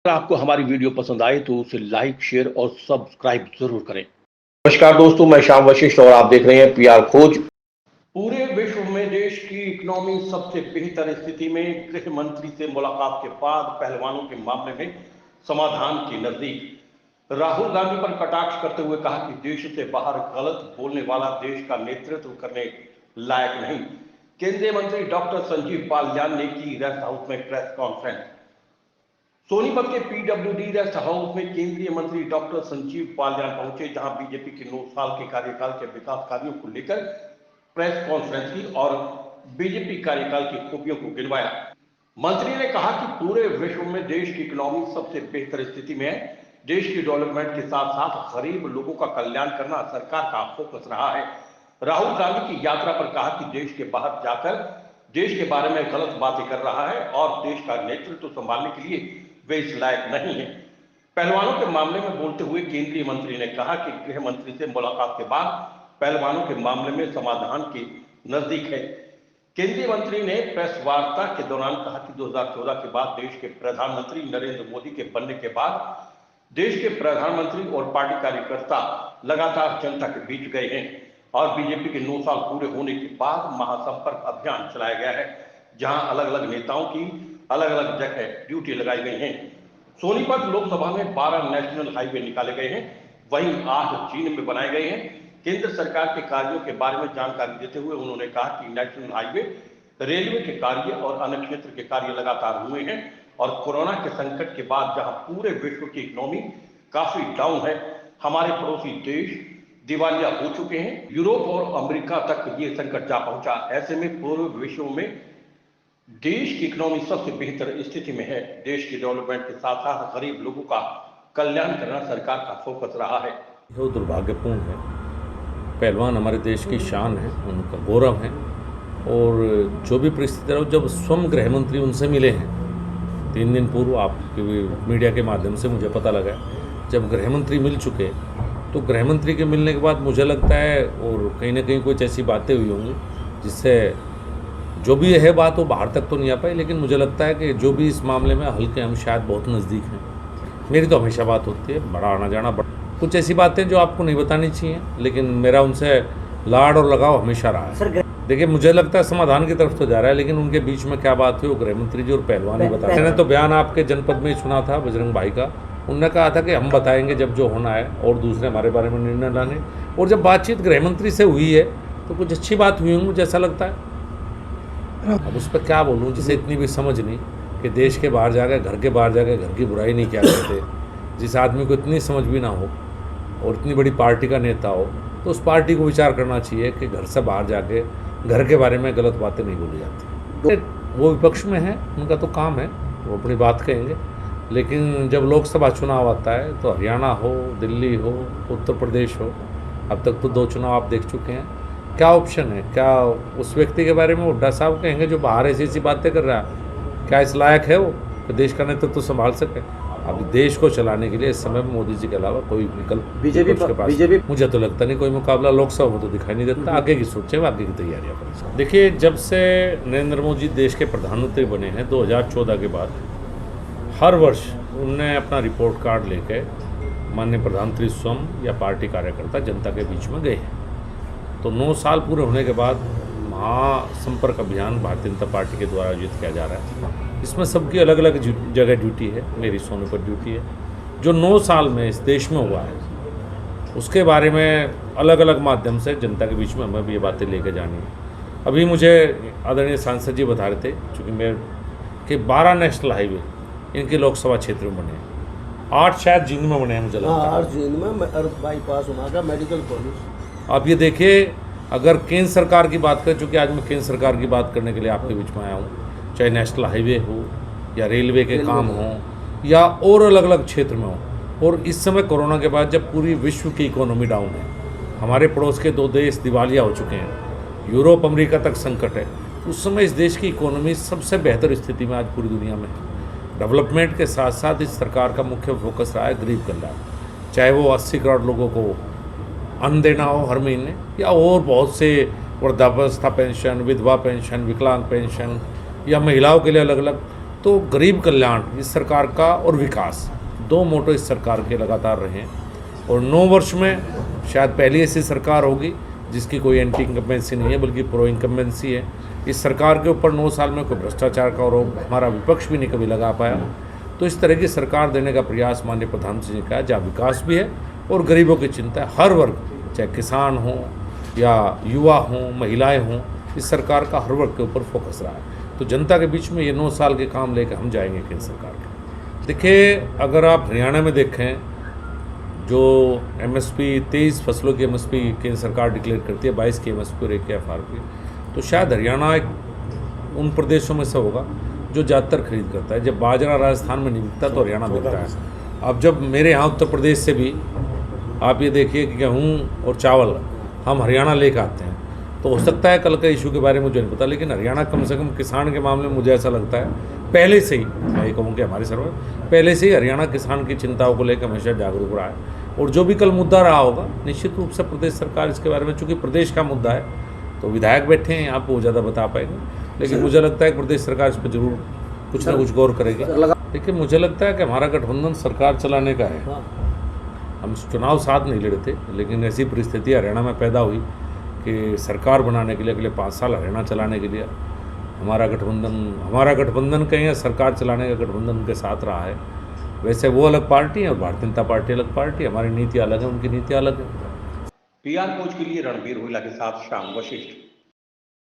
अगर आपको हमारी वीडियो पसंद आए तो उसे लाइक, शेयर और सब्सक्राइब जरूर करें। नमस्कार दोस्तों, मैं श्याम वशिष्ठ और आप देख रहे हैं पीआर खोज। पूरे विश्व में देश की इकोनॉमी सबसे बेहतर स्थिति में, गृह मंत्री से मुलाकात के बाद पहलवानों के मामले में समाधान के नजदीक। राहुल गांधी पर कटाक्ष करते हुए कहा कि देश से बाहर गलत बोलने वाला देश का नेतृत्व करने लायक नहीं। केंद्रीय मंत्री डॉक्टर संजीव बालियान ने की रेस्ट हाउस में प्रेस कॉन्फ्रेंस। सोनीपत के पीडब्ल्यूडी रेस्ट हाउस में केंद्रीय मंत्री डॉक्टर संजीव बालियान पहुंचे, जहां बीजेपी के 9 साल के कार्यकाल के विकास कार्यों को लेकर प्रेस कॉन्फ्रेंस की और बीजेपी कार्यकाल की खूबियों को गिनवाया। मंत्री ने कहा कि पूरे विश्व में देश की इकोनॉमी सबसे बेहतर स्थिति में है। देश की डेवलपमेंट के साथ साथ गरीब लोगों का कल्याण करना सरकार का फोकस रहा है। राहुल गांधी की यात्रा पर कहा कि देश के बाहर जाकर देश के बारे में गलत बातें कर रहा है और देश का नेतृत्व संभालने के लिए वे इस लायक नहीं है। पहलवानों के मामले में बोलते हुए केंद्रीय मंत्री ने कहा कि गृह मंत्री से मुलाकात के बाद पहलवानों के मामले में समाधान के नजदीक है। केंद्रीय मंत्री ने प्रेस वार्ता के दौरान कहा कि 2014 के बाद देश के प्रधानमंत्री नरेंद्र मोदी के बनने के बाद देश के प्रधानमंत्री और पार्टी कार्यकर्ता लगातार जनता के बीच गए हैं और बीजेपी के 9 साल पूरे होने के बाद महासंपर्क अभियान चलाया गया है, जहां अलग अलग नेताओं की अलग अलग जगह ड्यूटी लगाई गई हैं। सोनीपत लोकसभा में 12 नेशनल हाईवे निकाले गए हैं, वहीं 8 चीन में बनाए गए हैं। केंद्र सरकार के कार्यों के बारे में जानकारी देते हुए उन्होंने कहा कि नेशनल हाईवे, रेलवे के कार्य और अन्य क्षेत्र के कार्य लगातार हुए हैं और कोरोना के संकट के बाद जहां पूरे विश्व की इकोनॉमी काफी डाउन है, हमारे पड़ोसी देश दिवालिया हो चुके हैं। यूरोप और अमेरिका तक ये संकट जा पहुंचा। ऐसे में पूरे विश्व में देश की इकोनॉमी सबसे बेहतर स्थिति में है। देश की डेवलपमेंट के साथ साथ गरीब लोगों का कल्याण करना सरकार का फोकस रहा है। वो दुर्भाग्यपूर्ण है। पहलवान हमारे देश की शान है, उनका गौरव है और जो भी परिस्थिति रहो, जब स्वयं गृह मंत्री उनसे मिले हैं 3 दिन पूर्व, आपके मीडिया के माध्यम से मुझे पता लगा, जब गृह मंत्री मिल चुके तो गृह मंत्री के मिलने के बाद मुझे लगता है और कहीं ना कहीं कुछ ऐसी बातें हुई होंगी जिससे जो भी है बात वो बाहर तक तो नहीं आ पाई, लेकिन मुझे लगता है कि जो भी इस मामले में हल्के हम शायद बहुत नज़दीक हैं। मेरी तो हमेशा बात होती है, बड़ा आना जाना, कुछ ऐसी बातें जो आपको नहीं बतानी चाहिए, लेकिन मेरा उनसे लाड़ और लगाव हमेशा रहा है। देखिए, मुझे लगता है समाधान की तरफ तो जा रहा है, लेकिन उनके बीच में क्या बात हुई वो गृह मंत्री जी और पहलवान ही बताते हैं। तो बयान आपके जनपद में सुना था बजरंग भाई का, उन्होंने कहा था कि हम बताएंगे जब जो होना है और दूसरे हमारे बारे में निर्णय लाने। और जब बातचीत गृह मंत्री से हुई है तो कुछ अच्छी बात हुई होंगी, मुझे ऐसा लगता है। अब उस पर क्या बोलूँ, जिसे इतनी भी समझ नहीं कि देश के बाहर जाकर, घर के बाहर जाकर घर की बुराई नहीं किया करते। जिस आदमी को इतनी समझ भी ना हो और इतनी बड़ी पार्टी का नेता हो, तो उस पार्टी को विचार करना चाहिए कि घर से बाहर जाके घर के बारे में गलत बातें नहीं बोली जाती। वो विपक्ष में है, उनका तो काम है, वो अपनी बात कहेंगे। लेकिन जब लोकसभा चुनाव आता है तो हरियाणा हो, दिल्ली हो, उत्तर प्रदेश हो, अब तक तो 2 चुनाव आप देख चुके हैं। क्या ऑप्शन है? क्या उस व्यक्ति के बारे में हुड्डा साहब कहेंगे जो बाहर ऐसी बातें कर रहा है, क्या इस लायक है वो कि देश का नेतृत्व तो संभाल सके? अब देश को चलाने के लिए इस समय मोदी जी के अलावा कोई विकल्प बीजेपी के पास मुझे तो लगता नहीं कोई मुकाबला लोकसभा में तो दिखाई नहीं देता। आगे की सोचें, आगे की तैयारियां करें। देखिए, जब से नरेंद्र मोदी देश के प्रधानमंत्री बने हैं 2014 के बाद, हर वर्ष उनने अपना रिपोर्ट कार्ड लेके माननीय प्रधानमंत्री स्वयं या पार्टी कार्यकर्ता जनता के बीच में गए हैं। तो 9 साल पूरे होने के बाद महासंपर्क अभियान भारतीय जनता पार्टी के द्वारा आयोजित किया जा रहा है। इसमें सबकी अलग अलग जगह ड्यूटी है। मेरी सोनीपत ड्यूटी है। जो 9 साल में इस देश में हुआ है उसके बारे में अलग अलग माध्यम से जनता के बीच में हमें भी ये बातें लेके जानी है। अभी मुझे आदरणीय सांसद जी बता रहे थे, चूँकि मैं कि 12 नेशनल हाईवे इनके लोकसभा क्षेत्र में बने हैं, 8 शायद जींद में बने हैं, मुझे लगता है 8 जींद में, अर्थ बाईपास वहाँ का मेडिकल कॉलेज। आप ये देखिए, अगर केंद्र सरकार की बात करें, चूँकि आज मैं केंद्र सरकार की बात करने के लिए आपके बीच में आया हूँ, चाहे नेशनल हाईवे हो या रेलवे के काम हो या और अलग अलग क्षेत्र में हो। और इस समय कोरोना के बाद जब पूरी विश्व की इकोनॉमी डाउन है, हमारे पड़ोस के 2 देश दिवालिया हो चुके हैं, यूरोप अमेरिका तक संकट है, उस समय इस देश की इकोनॉमी सबसे बेहतर स्थिति में आज पूरी दुनिया में है। डेवलपमेंट के साथ साथ इस सरकार का मुख्य फोकस रहा है गरीब कल्याण, चाहे वो 80 करोड़ लोगों को अन्न देना हो हर महीने या और बहुत से वृद्धावस्था पेंशन, विधवा पेंशन, विकलांग पेंशन या महिलाओं के लिए अलग अलग तो गरीब कल्याण इस सरकार का और विकास, दो मोटो इस सरकार के लगातार रहे हैं। और 9 वर्ष में शायद पहली ऐसी सरकार होगी जिसकी कोई एंटी इनकम्बेंसी नहीं है, बल्कि प्रो इनकम्बेंसी है। इस सरकार के ऊपर 9 साल में कोई भ्रष्टाचार का आरोप हमारा विपक्ष भी नहीं कभी लगा पाया। तो इस तरह की सरकार देने का प्रयास माननीय प्रधानमंत्री जी का है, जहाँ विकास भी है और गरीबों की चिंता है। हर वर्ग, चाहे किसान हो या युवा हों, महिलाएं हों, इस सरकार का हर वर्ग के ऊपर फोकस रहा है। तो जनता के बीच में ये 9 साल के काम लेकर हम जाएंगे केंद्र सरकार के। देखिए, अगर आप हरियाणा में देखें, जो MSP 23 फसलों की MSP केंद्र सरकार डिक्लेयर करती है, 22 की MSP और 1 की FRP, तो शायद हरियाणा एक उन प्रदेशों में से होगा जो ज़्यादातर खरीद करता है। जब बाजरा राजस्थान में नहीं बिकता तो हरियाणा बिकता है। अब जब मेरे यहाँ उत्तर प्रदेश से भी आप ये देखिए कि गेहूँ और चावल हम हरियाणा लेकर आते हैं, तो हो सकता है कल का इशू के बारे में मुझे नहीं पता, लेकिन हरियाणा कम से कम किसान के मामले में मुझे ऐसा लगता है पहले से ही, मैं ये कहूँ कि हमारी सरकार पहले से ही हरियाणा किसान की चिंताओं को लेकर हमेशा जागरूक रहा है। और जो भी कल मुद्दा रहा होगा, निश्चित रूप से प्रदेश सरकार इसके बारे में, चूँकि प्रदेश का मुद्दा है तो विधायक बैठे हैं यहाँ पर, वो ज़्यादा बता पाएंगे, लेकिन मुझे लगता है कि प्रदेश सरकार इस पर जरूर कुछ ना कुछ गौर करेगी। देखिए, मुझे लगता है कि हमारा गठबंधन सरकार चलाने का है। हम चुनाव साथ नहीं लड़े थे, लेकिन ऐसी परिस्थिति हरियाणा में पैदा हुई कि सरकार बनाने के लिए अगले 5 साल हरियाणा चलाने के लिए हमारा गठबंधन कहीं या सरकार चलाने का गठबंधन के साथ रहा है। वैसे वो अलग पार्टी है और भारतीय जनता पार्टी अलग पार्टी है, हमारी नीति अलग है, उनकी नीति अलग है। PR खोज के लिए रणबीर हुइला के साथ श्याम वशिष्ठ।